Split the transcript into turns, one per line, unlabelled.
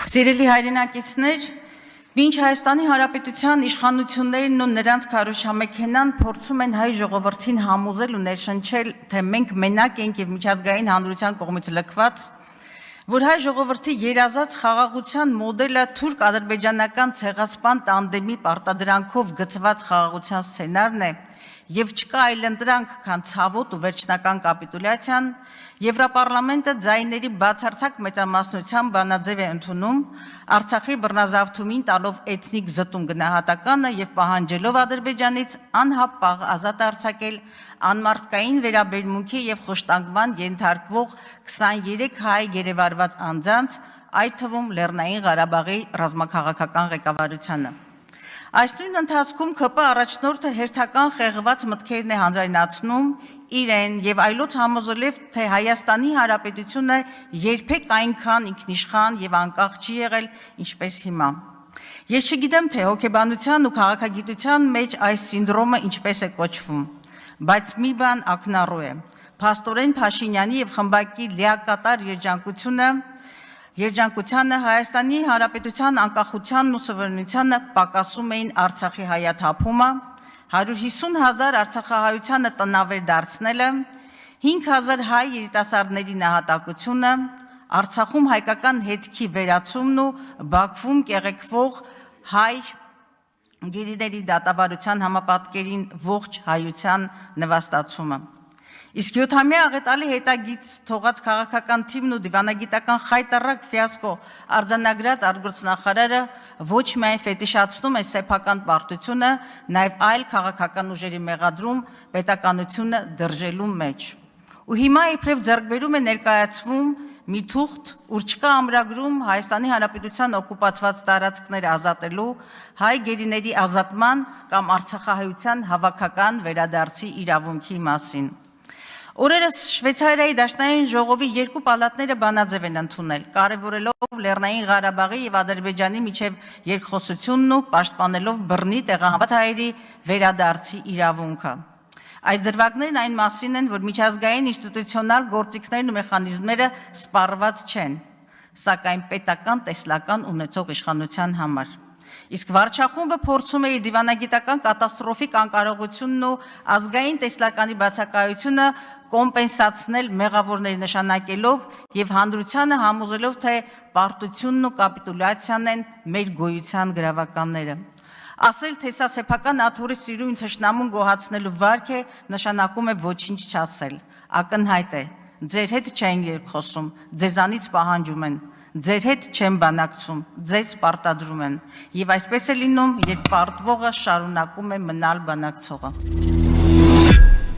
Սիրելի հայրենակիցներ, մինչ Հայաստանի Հանրապետության իշխանություններն ու նրանց քարոզչամեքենան փորձում են հայ ժողովրդին համոզել ու ներշնչել, թե մենք մենակ ենք եւ միջազգային հանրության կողմից լքված, որ հայ ժողովրդի երազած խաղաղության մոդելը թուրք-ադրբեջանական ցեղասպան տանդեմի պարտադրանքով գծված խաղաղության սցենարն է եւ չկա այլ ընտրանք, քան ցավոտ ու վերջնական կապիտուլյացիան, Եվրոպարլամենտը ձայների բացարձակ մեծամասնությամբ բանաձև է ընդունում Արցախի բռնազավթումին տալով էթնիկ զտում գնահատականը եւ պահանջելով Ադրբեջանից անհապաղ ազատ արձակել անմարդկային վերաբերմունքի եւ խոշտանգման ենթարկվող 23 հայ գերեվարված անձանց, այդ թվում Լեռնային Ղարաբաղի ռազմաքաղաքական ղեկավարությանը։ Այս նույն ընթացքում ԿՊ առաջնորդը հերթական խեղված մտքերն է հանրայնացնում իրեն եւ այլոց համոզելով, թե Հայաստանի Հանրապետությունը երբեք այնքան ինքնիշխան եւ անկախ չի եղել, ինչպես հիմա։ Ես չգիտեմ, թե հոգեբանության ու քաղաքագիտության մեջ այս սինդրոմը ինչպես է կոչվում, բայց մի բան ակնառու է։ Փաստորեն Փաշինյանի եւ խմբակի լիակատար երջանկությանը Հայաստանի Հանրապետության անկախությանն ու սովորենությանը պակասում էին Արցախի հայաթափումը, 150,000 արցախահայությանը տնավեր դարձնելը, 5,000 հայ երիտասարդների նահատակությունը, Արցախում հայկական հետքի վերացումն ու Բաքվում կեղեքվող հայ գերիների դատավարության համապատկերին ողջ հայության նվաստացումը։ Իսկ 7-ամյա աղետալի հետագից թողած քաղաքական թիմն ու դիվանագիտական խայտառակ ֆիասկո արձանագրած արտգործնախարարը ոչ միայն ֆետիշացնում է սեփական պարտությունը, նաև այլ քաղաքական ուժերի մեղադրում պետականությունը դրժելու մեջ։ Ու հիմա իբրև ձեռքբերում է ներկայացվում մի թուղթ, ուր չկա ամրագրում Հայաստանի Հանրապետության օկուպացված տարածքներ ազատելու, հայ գերիների ազատման կամ արցախահայության հավաքական վերադարձի իրավունքի մասին։ Օրերս Շվեյցարիայի Դաշնային ժողովի երկու պալատները բանաձև են ընդունել, կարևորելով Լեռնային Ղարաբաղի եւ Ադրբեջանի միջև երկխոսությունն ու պաշտպանելով բռնի տեղահանված հայերի վերադարձի իրավունքը։ Այս դրվագներն այն մասին են, որ միջազգային ինստիտուցիոնալ գործիքներն ու մեխանիզմները սպառված չեն, սակայն պետական տեսլական ունեցող իշխանության համար։ Իսկ վարչախումբը փորձում է իր դիվանագիտական կատաստրոֆիկ անկարողությունն ու ազգային տեսլականի բացակայությունը կոմպենսացնել մեղավորների նշանակելով եւ հանրությանը համոզելով, թե պարտությունն ու կապիտուլյացիան են մեր գոյության գրավականները։ Ասել, թե սա սեփական աթոռի սիրուն թշնամուն գոհացնելու վարք է, նշանակում է ոչինչ չասել։ Ակնհայտ է, ձեր հետ չեն երկխոսում, ձեզանից պահանջում են, ձեր հետ չեն բանակցում, ձեզ պարտադրում են։ Եվ այսպես է լինում, երբ պարտվողը շարունակում է մնալ բանակցողը։